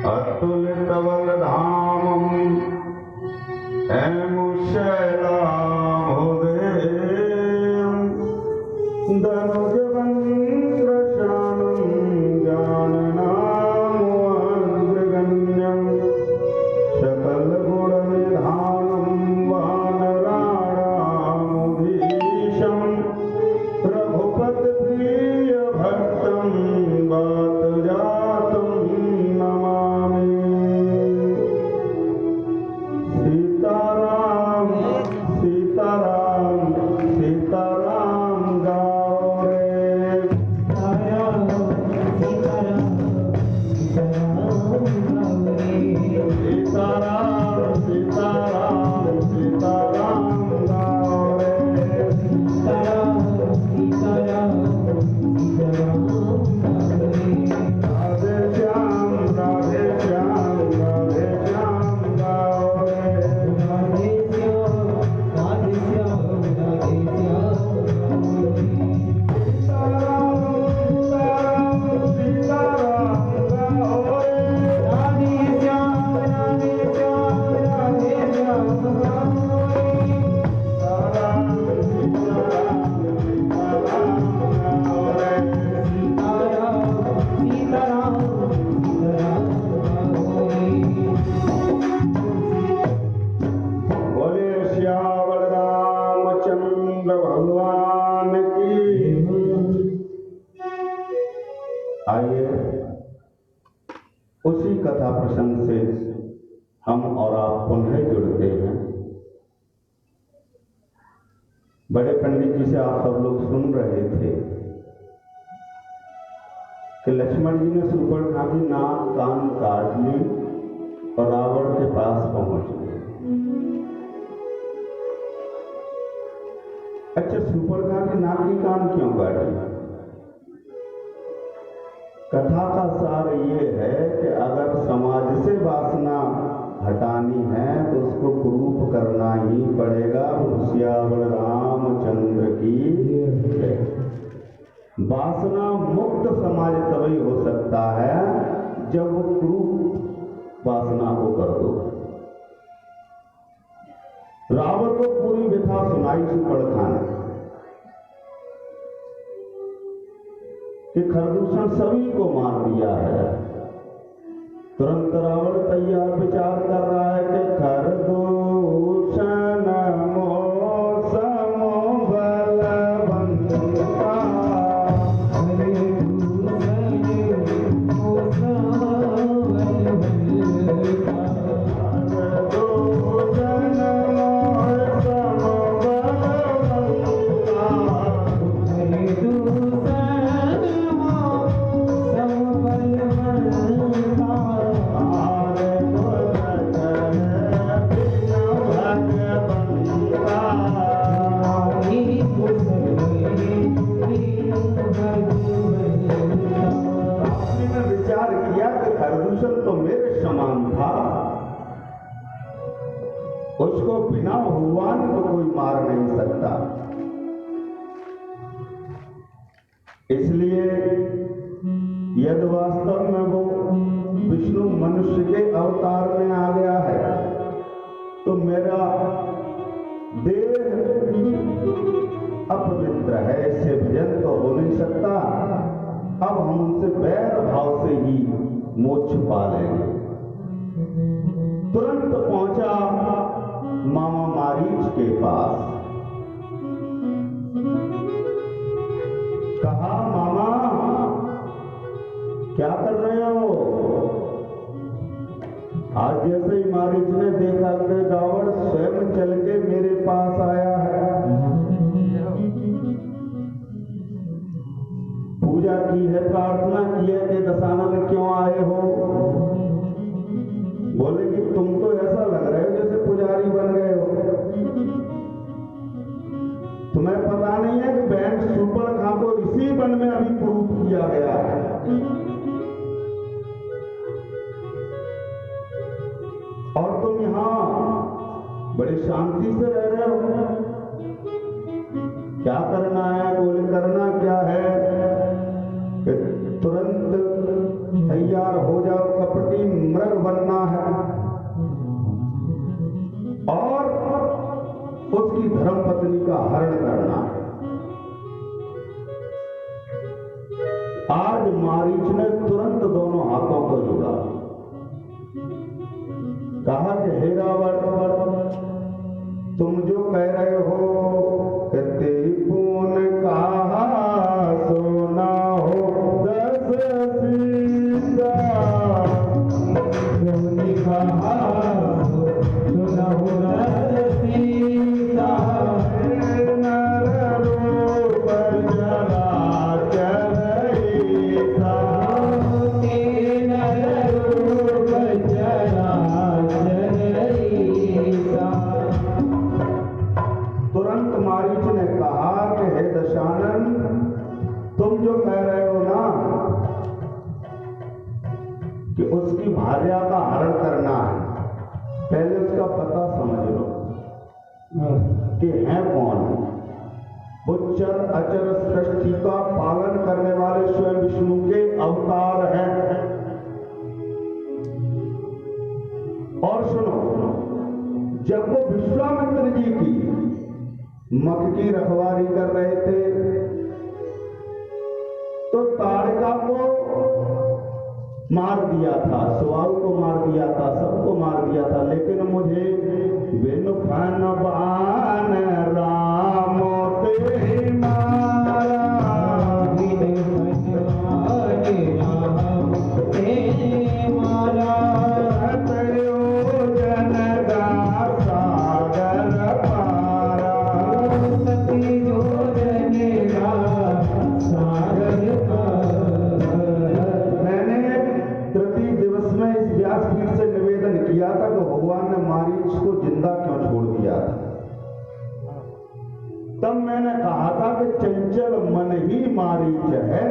अतुलित बलधामम् हेमुशैलाभुदेयम् धनुजवन्त्रशानं जाननामवज्रगण्यम् सकलगुणनिधानं वानराणामुधीशम् रघुपतिप्रियभक्तं वातजातं नमामि। सीताराम सीताराम सीताराम गाओ रे। सीताराम सीताराम सीताराम गाओ रे। राधे श्याम राधे श्याम राधे श्याम गाओ रे। बोले श्यावल रामचंद्र भगवान की। आइए उसी कथा प्रसंग से हम और आप पुनः जुड़ते हैं। बड़े पंडित जी से आप सब लोग सुन रहे थे कि लक्ष्मण जी ने सुपर्णखा की नाक कान काट ली और रावण के पास पहुंच गए। अच्छा, सुपर्णखा की नाक की कान क्यों काटी? कथा का सार ये है कि अगर समाज से वासना हटानी है तो उसको कुरूप करना ही पड़ेगा। श्यावल रामचंद्र की जय। वासना मुक्त समाज तभी हो सकता है जब वो कुरूप वासना को कर दो। रावण को पूरी व्यथा सुनाई सुपर्णखा ने कि खरदूषण सभी को मार दिया है। तुरंत रावण तैयार विचार कर रहा है कि खरदूषण मोसम बलवंता। खरदूषण तो मेरे समान था, उसको बिना भगवान को कोई मार नहीं सकता। इसलिए यदि वास्तव में वो विष्णु मनुष्य के अवतार में आ गया है तो मेरा देह अपवित्र है, इससे भजन तो हो नहीं सकता। अब हम उनसे बैर भाव से ही मोक्ष पा लेंगे। तुरंत पहुंचा मामा मारीच के पास। कहा, मामा क्या कर रहे हो? आज जैसे ही मारीच ने देखा कि रावण स्वयं चल के मेरे पास आया है, पूजा की है, प्रार्थना की है कि दशानन क्यों आए हो? बोले कि तुम तो ऐसा लग रहे हो जैसे पुजारी बन गए हो। तुम्हें पता नहीं है कि बहन सुपर्णखा को इसी वन में अभी प्रूफ किया गया है। और तुम यहाँ बड़ी शांति से रह रहे हो। क्या करना है? बोले करना क्या है कि तुरंत तैयार हो जाओ, कपटी नर्तक बनना है और उसकी धर्मपत्नी का हरण करना है। आज मारीच ने तुरंत दोनों हाथों को जोड़ा, कहा कि हे रावण, तुम जो कह रहे हो कहते पून कहा सोना हो दस सीता, तुमने कहा सोना हो दस सीता, नर रूप जला चरईता, नर रूप जला चरईता। तुरंत मारीच ने कहा कि हे दशानन, तुम जो कह रहे हो ना कि उसकी भार्या का हरण करना है, पहले उसका पता समझ लो कि है कौन। उच्चर अचर सृष्टि का पालन करने वाले स्वयं विष्णु के अवतार हैं। और सुनो, जब वो विश्वामित्र जी की मख की रखवारी कर रहे थे तो ताड़का को मार दिया था, सुवाऊ को मार दिया था, सबको मार दिया था, लेकिन मुझे बिन फन बान राम ते मारा, बिन फन राम ते मारा, जन गा सागर पारा, सागर पारा। मैंने तृतीय दिवस में इस व्यासपीठ से निवेदन किया था कि भगवान ने मारीच को जिंदा क्यों छोड़ दिया था। तब मैंने कहा था कि चंचल मन ही मारीच है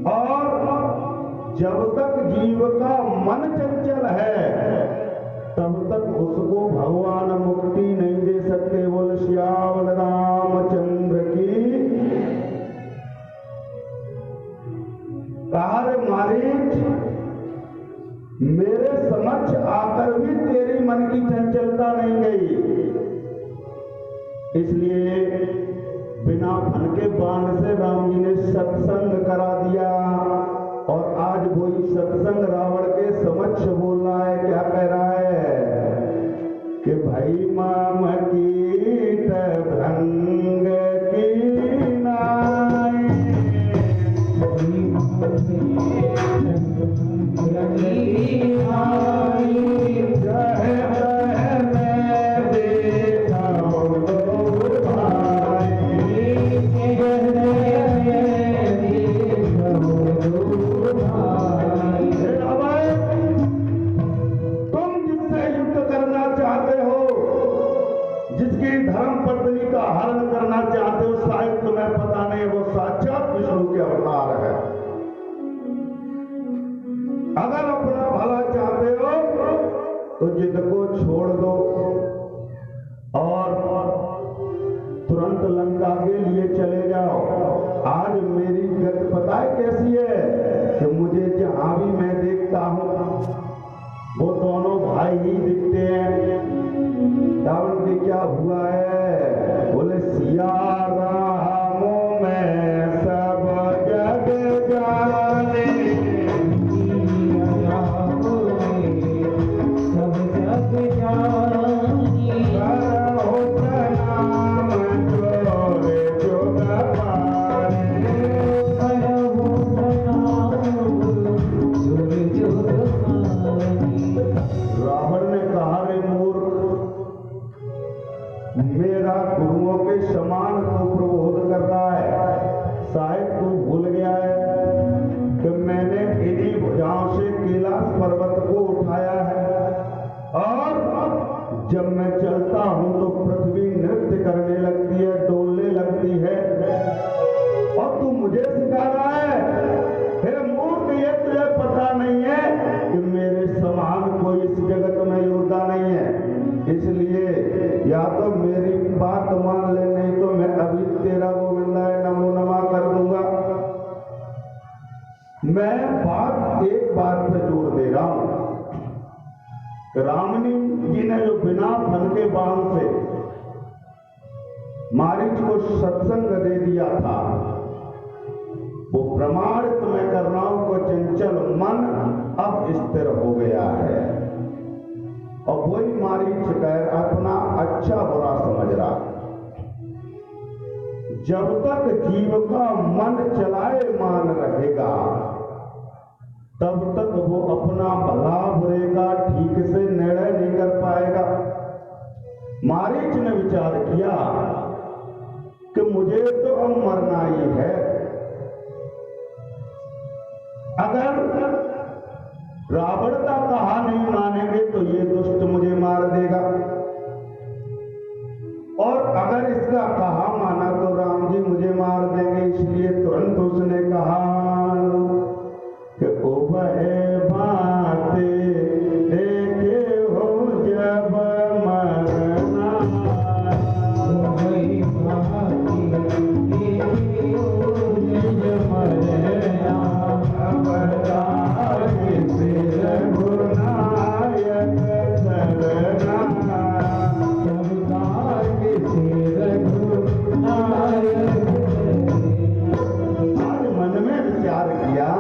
और जब तक जीव का मन चंचल है तब तक उसको भगवान मुक्ति नहीं दे सकते। बोल श्यावल रामचंद्र की। कहा रे मारीच, मेरे समक्ष आकर भी तेरी मन की चंचलता नहीं गई, इसलिए बिना फन के बाण से राम जी ने सत्संग करा दिया और आज वही सत्संग रावण के समक्ष बोल रहा है। क्या कह रहा है कि भाई माम कीट भंग की नाई, धर्म पत्नी का हरण करना चाहते हो, शायद तुम्हें पता नहीं वो साक्षात विष्णु के अवतार है। अगर अपना भला चाहते हो तो जिद को छोड़ दो और तुरंत लंका के लिए चले जाओ। आज मेरी गति पता है कैसी है कि मुझे जहां भी मैं देखता हूं वो दोनों भाई ही दिखते हैं। रावण के क्या हुआ है? बोले सिया रामों में सब जग जाने, सब जग जाने, करो प्रणाम जोरे जोग पाने, करो प्रणाम जोरे जोग पाने। रावण ने कहा रे मूर्ख, मेरा गुरुओं के समान तू प्रबोध कर रहा है, शायद तू भूल गया है कि मैंने इन्हीं भुजाओं से कैलाश पर्वत को उठाया है और जब मैं चलता हूं तो पृथ्वी नृत्य करने लगती है, डोलने लगती है और तू मुझे सिखा रहा है। हे मूर्ख, ये तुझे पता नहीं है कि मेरे समान कोई इस जगत में योद्धा नहीं है, इसलिए या तो मेरी बात मान ले, नहीं तो मैं अभी तेरा गोविंदाय नमो नमः कर दूंगा। मैं बात एक बात पे जोर दे रहा हूं कि रामनी जी ने जो बिना फन के बाण से मारीच को सत्संग दे दिया था, वो प्रमाणित मैं कर रहा हूं को चंचल मन अब स्थिर हो गया है और वही मारीच कर अपना अच्छा बुरा समझ रहा। जब तक जीव का मन चलायमान रहेगा तब तक वो अपना भला बुरे का ठीक से निर्णय नहीं कर पाएगा। मारीच ने विचार किया कि मुझे तो अब मरना ही है, अगर रावण का कहा नहीं मानेंगे तो ये दुष्ट मुझे मार देगा, और अगर इसका कहा माना तो राम जी मुझे मार देंगे। इसलिए तुरंत उसने कहा कि ओ वह बातें देखे हो जब मरना, वही बातें देखे हो जब मरना, अवतार से रघुनायक सरना, अवतार से रघुनायक। आज मन में विचार किया,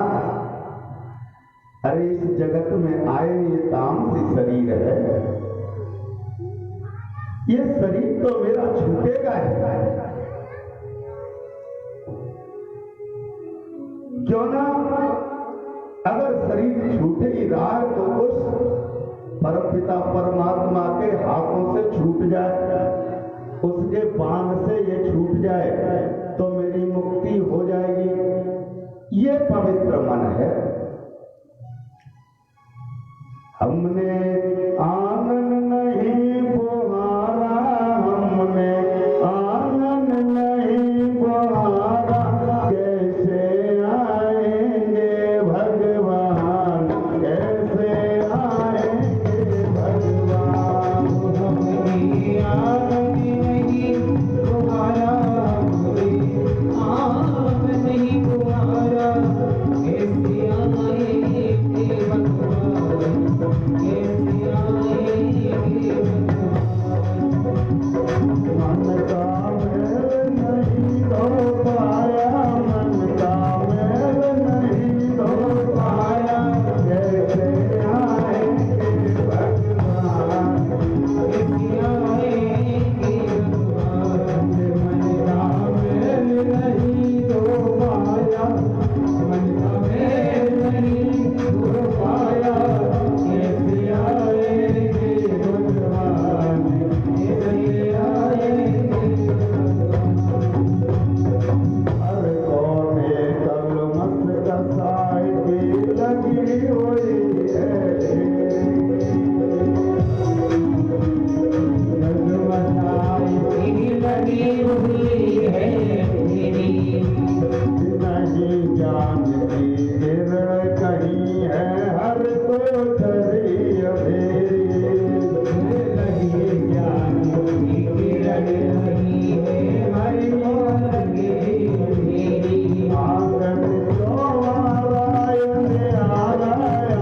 अरे इस जगत में आए ये तामसी शरीर है, ये शरीर तो मेरा छूटेगा है, क्यों ना अगर शरीर छूटे ही रहा है तो उस परमपिता परमात्मा के हाथों से छूट जाए, उसके बाण से ये छूट जाए तो मेरी मुक्ति हो जाएगी। ये पवित्र मन है। हमने आंगन नहीं बुहारा, हमने आंगन नहीं बुहारा, कैसे आएंगे भगवान, कैसे आएंगे भगवान। हमने आंगन नहीं बुहारा, आंगन नहीं बुहारा, कैसे आएंगे भगवान, कैसे आएंगे भगवान। मन का मैल नहीं धो पाया, मन का मैल नहीं धो पाया, कैसे आएंगे भगवान, कैसे आएंगे भगवान। मन का मैल नहीं धो पाया, मन का मैल नहीं धो पाया, कैसे आएंगे भगवान, कैसे आएंगे भगवान। हर कोने कलमत कसाई की लगी हुई है, जगमगाई की लगी हुई है मेरी, नहीं जानती किरण कहीं है, हर को चली अधेरी, लगी ज्ञान की किरण नहीं है, हर को लगी अधेरी। आंगन जो आरायण आराय,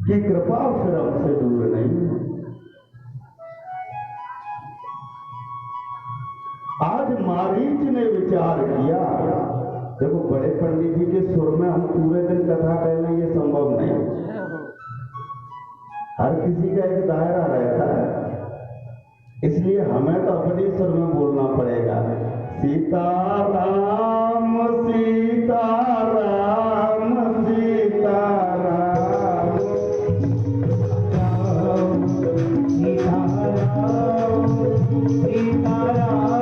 कि कृपा फिर हमसे दूर नहीं। आज मारीच ने विचार किया, देखो बड़े पंडित जी के सुर में हम पूरे दिन कथा कहना ये संभव नहीं, हर किसी का एक दायरा रहता है, इसलिए हमें तो अपने सुर में बोलना पड़ेगा। सीताराम सीताराम सीताराम सीताराम सीताराम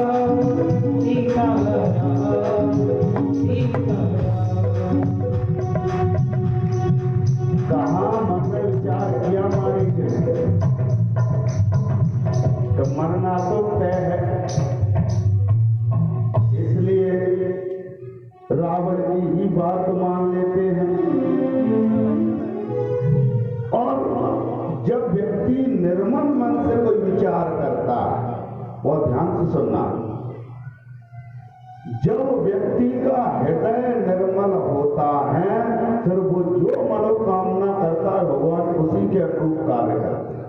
सीताराम सीताराम। कहाँ मन में विचार किया हमारी तो मरना तो तय है, इसलिए रावण की ही बात मान लेते हैं। और जब व्यक्ति निर्मल मन से कोई विचार करता है, बहुत ध्यान से सुनना, जब व्यक्ति का हृदय निर्मल होता है फिर वो जो मनोकामना करता है भगवान उसी के अनुरूप कार्य करते हैं।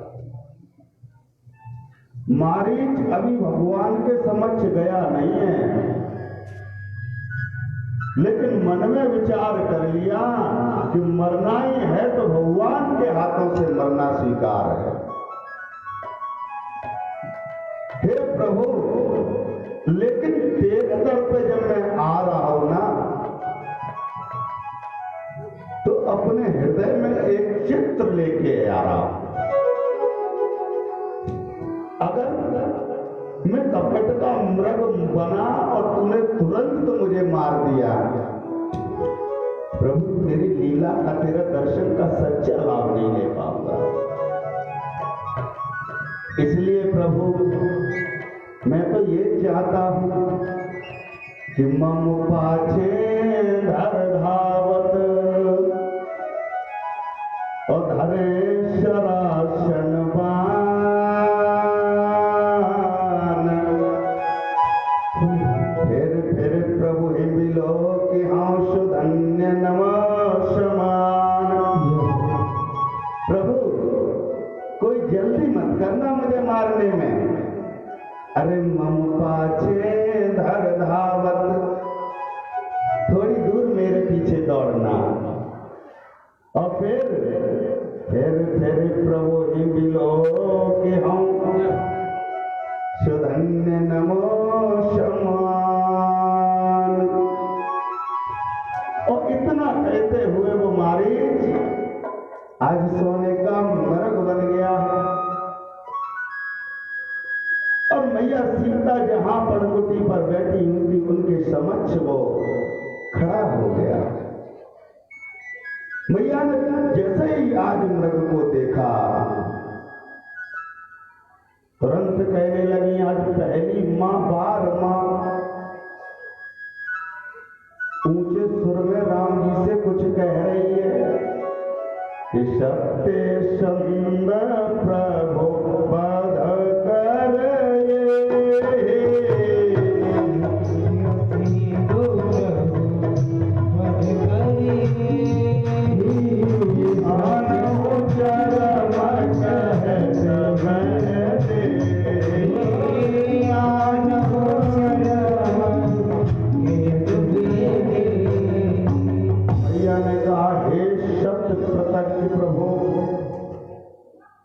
मारीच अभी भगवान के समक्ष गया नहीं है, लेकिन मन में विचार कर लिया कि मरना ही है तो भगवान के हाथों से मरना स्वीकार है। हे प्रभु, लेकिन तेरे दर पे जब मैं आ रहा हूं ना तो अपने हृदय में एक चित्र लेके आ रहा हूं। अगर मैं कपट का मृग बना और तूने तुरंत मुझे मार दिया, प्रभु तेरी लीला का तेरा दर्शन का सच्चा लाभ नहीं ले पाऊंगा। इसलिए प्रभु मैं तो ये चाहता हूं कि मम पाछे धर धावत और धरे शरासन बान। फिर प्रभु ही मिलो कि हाँ सुधन्य नमस्मान। प्रभु कोई जल्दी मत करना मुझे मारने में, अरे मम पाछे धर धावत, थोड़ी दूर मेरे पीछे दौड़ना। और फिर प्रभु ही मिलो कि हम सुधन्य नमस्मान। और इतना कहते हुए वो मारीच आज सोने का मृग बन गया है। और मैया सीता जहां पड़कुटी पर बैठी हुई थी उनके समक्ष वो खड़ा हो गया। मैया ने जैसे ही आज मृग को देखा तुरंत कहने लगी, आज पहली मां बार मां ऊंचे सुर में राम जी से कुछ कह रही है कि सत्य सुंदर प्रभु बध कर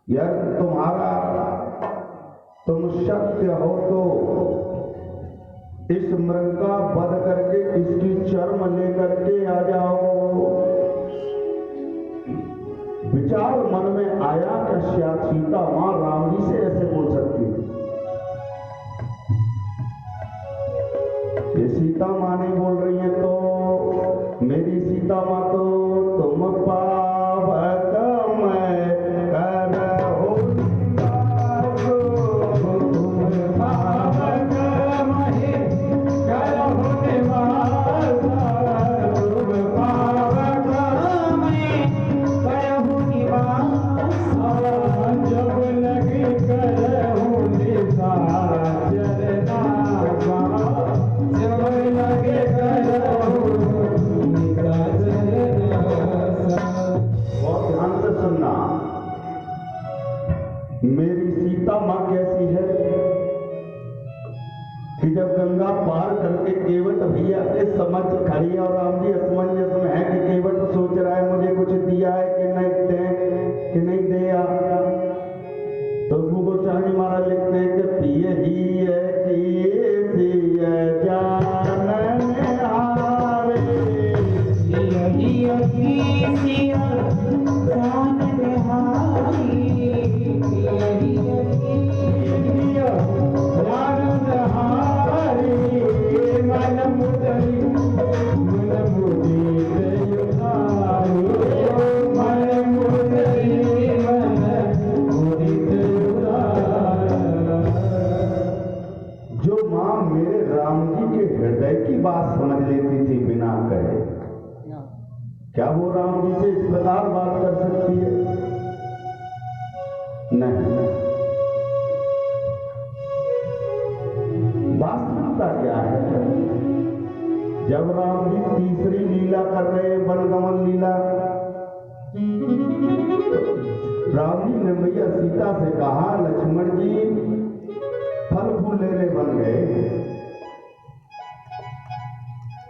यदि तुम सत्य हो तो इस मृग का वध करके इसकी चर्म लेकर के आ जाओ। विचार मन में आया कि शायद सीता मां राम जी से ऐसे बोल सकती थी। ये सीता मां नहीं बोल रही है तो मेरी सीता मां तो तुम पावक मैं जब लगे माँ कैसी है कि जब गंगा पार करके केवट भैया से समझ खड़ी है और राम जी असमंजस में है कि केवट सोच रहा है मुझे कुछ दिया है कि नहीं दिया। तो गोस्वामी महाराज लिखते हैं कि पिए ही है कि जानन हारे, पिए ही है कि जानन हारी, पिए ही है कि जानन हारी, मन मुदरी से उतारी, मन मुदरी जो माँ मेरे राम जी के हृदय की बात समझ लेती थी बिना कहे, क्या वो राम जी से इस प्रकार बात कर सकती है? नहीं। वास्तविकता क्या है? जब राम जी तीसरी लीला कर रहे, वनगमन लीला, राम जी ने मैया सीता से कहा लक्ष्मण जी फल फूल लेने बन गए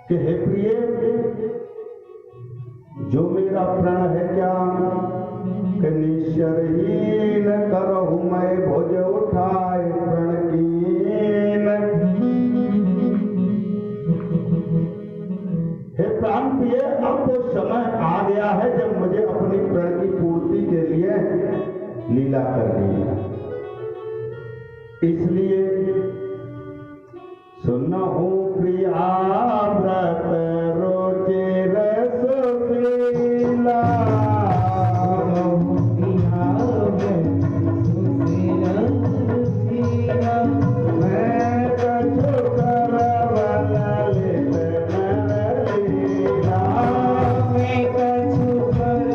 कि हे प्रिय, जो मेरा प्रण है क्या कि निश्चरहीन करहु मैं भुज उठाए प्रण कीन। हे प्राण प्रिय, अब तो समय आ गया है जब मुझे अपनी प्रण की पूर्ति के लिए लीला करनी है। इसलिए सुनहु प्रिया व्रत रोचे रसोशीला, मैं कछु करवल लित नर लीला, मैं कछु करवल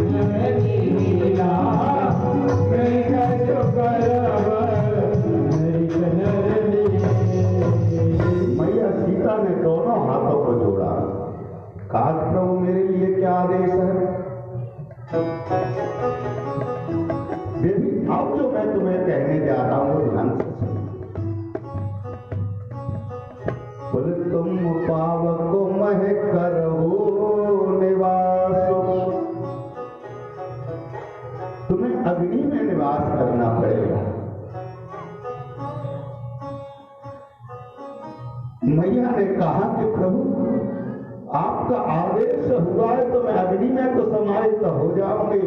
नर लीला, मैं कछु करवल नर लीला। मैया सीता ने दोनों हाथों को जोड़ा, कहा प्रभु मेरे लिए क्या आदेश है? देवी अब जो मैं तुम्हें कहने जा रहा हूं वो ध्यान से सुनो। बोले तुम पावको मह करहु निवासो, तुम्हें अग्नि में निवास करना पड़ेगा। मैया ने कहा कि प्रभु आपका आदेश हुआ है तो मैं अग्नि में तो समाहित हो जाऊंगी,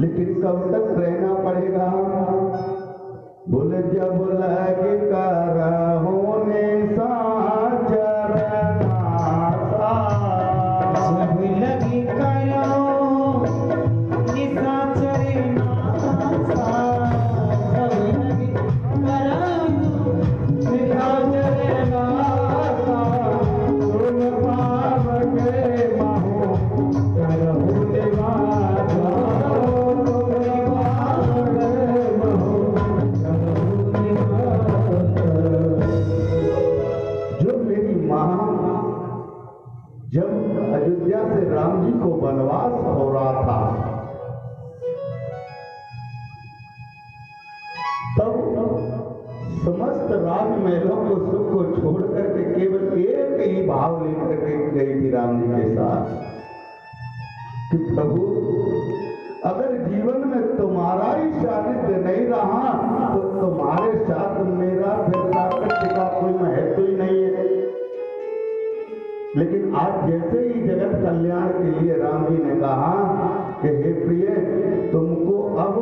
लेकिन कब तक रहना पड़ेगा? बोले जब लगे करहु निशाचर नासा, जब लगे करहु निशाचर नासा, जब लगे करहु निशाचर नासा, तुम पावके महु करहु निवासा, जब अयोध्या से राम जी को वनवास हो रहा था तब समस्त राजमहलों को सुख को छोड़ करके केवल एक ही भाव लेकर के गई थी राम जी के साथ कि प्रभु अगर जीवन में तुम्हारा ही सानिध्य नहीं रहा तो तुम्हारे साथ मेरा फिर प्राकृतिक का कोई महत्व ही नहीं है। लेकिन आज जैसे ही जगत कल्याण के लिए राम जी ने कहा कि हे प्रिय, तुमको अब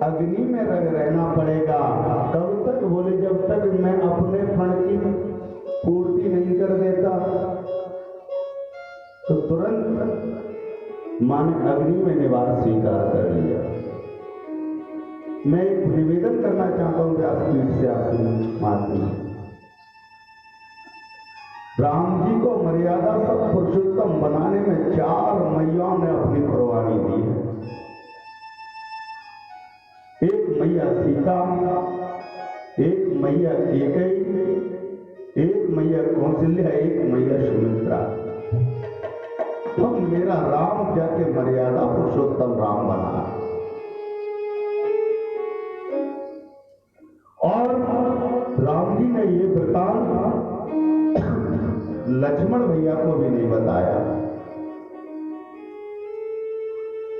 अग्नि में रहना पड़ेगा। कब तक? बोले जब तक मैं अपने फण की पूर्ति नहीं कर देता। तो तुरंत मां ने अग्नि में निवास स्वीकार कर लिया। मैं एक निवेदन करना चाहता हूं व्यासपीठ से आपकी माध्यम, राम जी को मर्यादा सब पुरुषोत्तम बनाने में 4 मैयाओं ने अपनी कुर्बानी दी है। एक मैया सीता, एक मैया कैकेयी, एक मैया कौशल्या, एक मैया सुमित्रा। तो मेरा राम जाके मर्यादा पुरुषोत्तम राम बना। वृत्तांत लक्ष्मण भैया को भी नहीं बताया।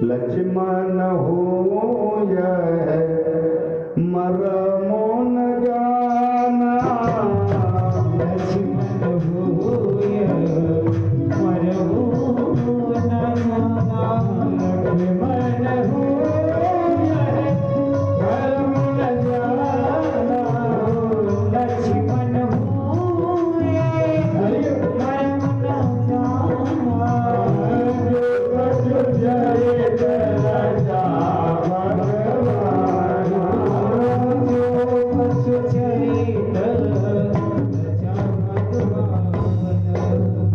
लक्ष्मण हो यह मरमो न जाना, लक्ष्मण हो यह मरमो न जाना, लक्ष्मण हो यह मरमो न जाना, लक्ष्मण हो यह मरमो न जाना, जो जय राजा भगवान, जो चरित राजा भगवान।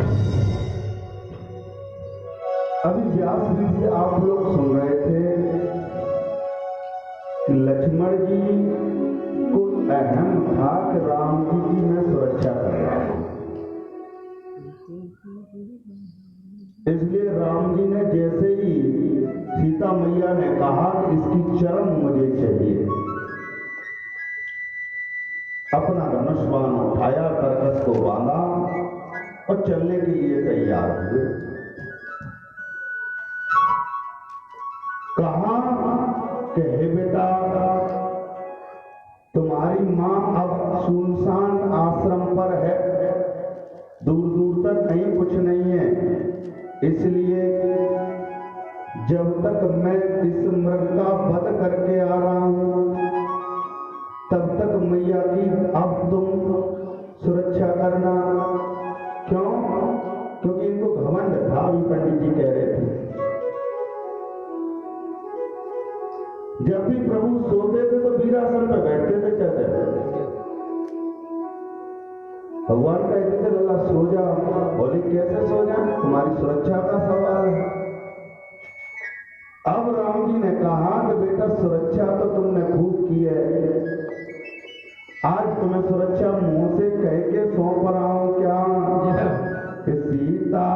अभी व्यास जी से आप लोग सुन रहे थे कि लक्ष्मण जी को अहम था कि राम जी की मैं सुरक्षा कर रहा हूं, इसलिए राम जी ने जैसे ही सीता मैया ने कहा कि इसकी चरण मुझे चाहिए, अपना धनुष बाण उठाया, तरकस को बांधा और चलने के लिए तैयार हुए। कहा कि हे बेटा, तुम्हारी मां अब सुनसान आश्रम पर है, दूर दूर तक कहीं कुछ नहीं है, इसलिए जब तक मैं इस मृग का वध करके आ रहा हूं तब तक मैया की अब तुम सुरक्षा करना। क्यों? क्योंकि इनको घमंड था, अभी पंडित जी कह रहे थे, जब भी प्रभु सोते थे तो वीरासन पे बैठते थे, कहते थे भगवान कहते थे लल्ला सो जा। बोले कैसे सो जा, तुम्हारी सुरक्षा का सवाल है। अब राम जी ने कहा कि बेटा सुरक्षा तो तुमने खूब की है, आज तुम्हें सुरक्षा मुंह से कह के सौंप रहा हूं क्या, कि सीता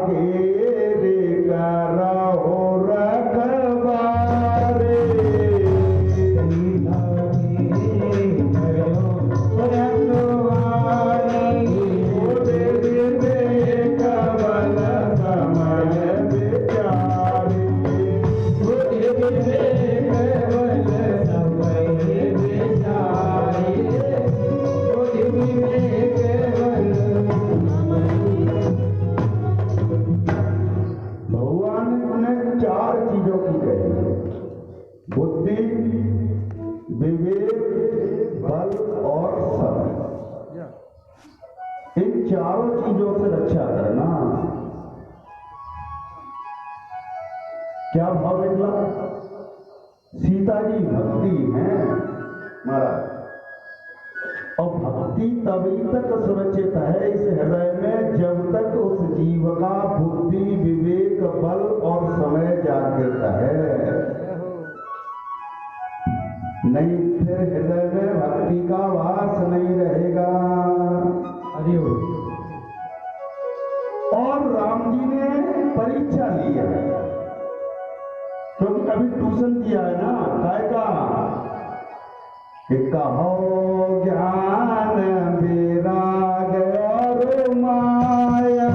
के करहो रखवारे, बुद्धि, विवेक, बल और समय, इन चारों चीजों से रक्षा करना। क्या भाव निकला? सीता जी भक्ति है महाराज, और भक्ति तभी तक सुरक्षित है इस हृदय में जब तक उस जीव का बुद्धि, विवेक, बल और समय जागृत है, नहीं फिर हृदय में भक्ति का वास नहीं रहेगा। और राम जी ने परीक्षा ली है, क्योंकि अभी ट्यूशन दिया है ना, काय का कि कहो ज्ञान विराग और माया,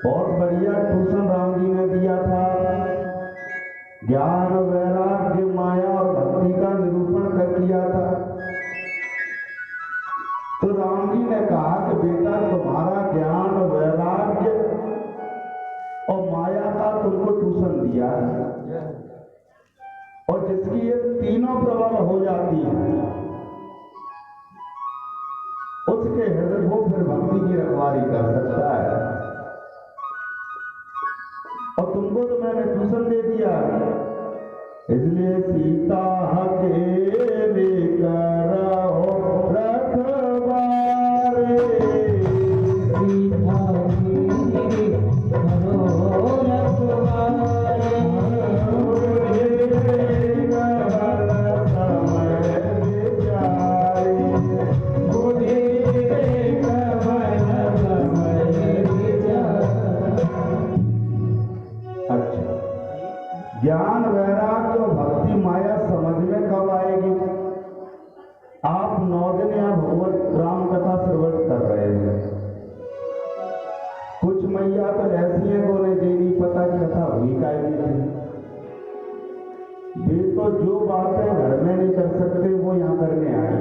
बहुत बढ़िया ट्यूशन राम जी ने दिया था, ज्ञान, वैराग्य, माया और भक्ति का निरूपण कर दिया था। तो राम जी ने कहा कि बेटा तुम्हारा ज्ञान, वैराग्य और माया का तुमको ट्यूशन दिया है, और जिसकी ये भक्ति है उसके हृदय को फिर भक्ति की रखवाली कर सकता है। और तुमको तो मैंने ट्यूशन दे दिया, इसलिए सीता अकेले करो रखवारे, सीता अकेले करो रखवारे, ज्ञान वैराग्य और भक्ति माया समझ में कब आएगी? आप 9 दिन यहाँ भगवत राम कथा श्रवण कर रहे हैं। कुछ मैया तो ऐसी हैं को नहीं देनी पता कथा हुई का वे तो जो बातें घर में नहीं कर सकते वो यहाँ करने आए।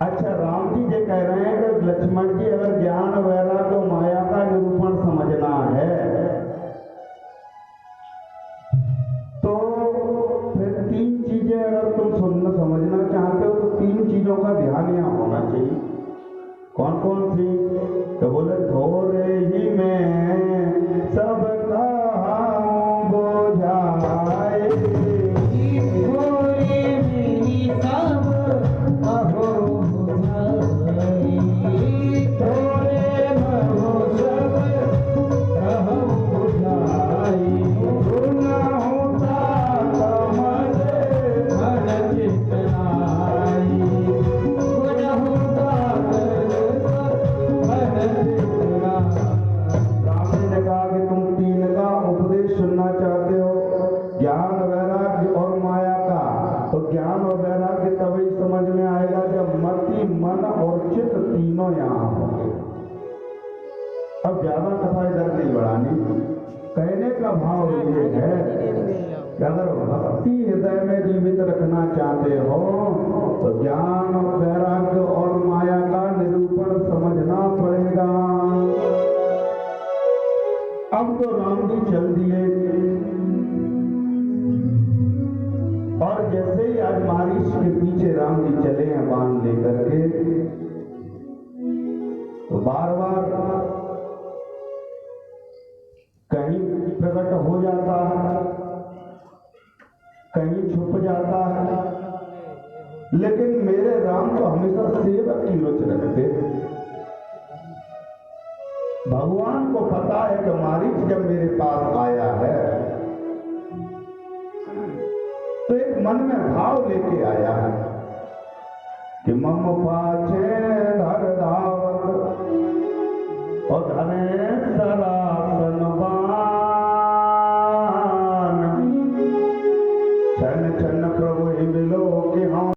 अच्छा, राम जी ये कह रहे हैं कि लक्ष्मण जी अगर ज्ञान वैराग्य और माया का निरूपण समझना है तो फिर 3 चीजें अगर तुम सुनना समझना चाहते हो तो 3 चीजों का ध्यान यहाँ होना चाहिए। कौन कौन सी? तो बोले थोड़े ही में सब बोझाए, थोड़े मेरी सब कहो बुझाई, थोड़े महो सब कहो बुझाई, गुना होता कमल मन चितनाई, गुना होता मन चितनाई। राम जी ने कहा कि तुम 3 का उपदेश सुनना चाहते हो, ज्ञान वैराग्य और माया का। तो ज्ञान और वैराग्य तभी समझ में आएगा जब मति मन और चित्त तीनों यहाँ होंगे। अब ज्यादा कथा इधर नहीं बढ़ानी, कहने का भाव ये है कि अगर भक्ति हृदय में जीवित रखना चाहते हो तो ज्ञान और वैराग्य और माया का निरूपण समझना पड़ेगा। अब तो राम जी चल दिए और जैसे ही आज मारिश के पीछे राम जी चले हैं बाण लेकर के, तो बार बार कहीं प्रकट हो जाता है, कहीं छुप जाता है, लेकिन मेरे राम तो हमेशा सेवक की रुचि रखते। भगवान को पता है कि मारिच जब मेरे पास आया है तो एक मन में भाव लेके आया है कि मम पाछे धर धावत और धने सरासन बान, छन छन प्रभु ही मिलो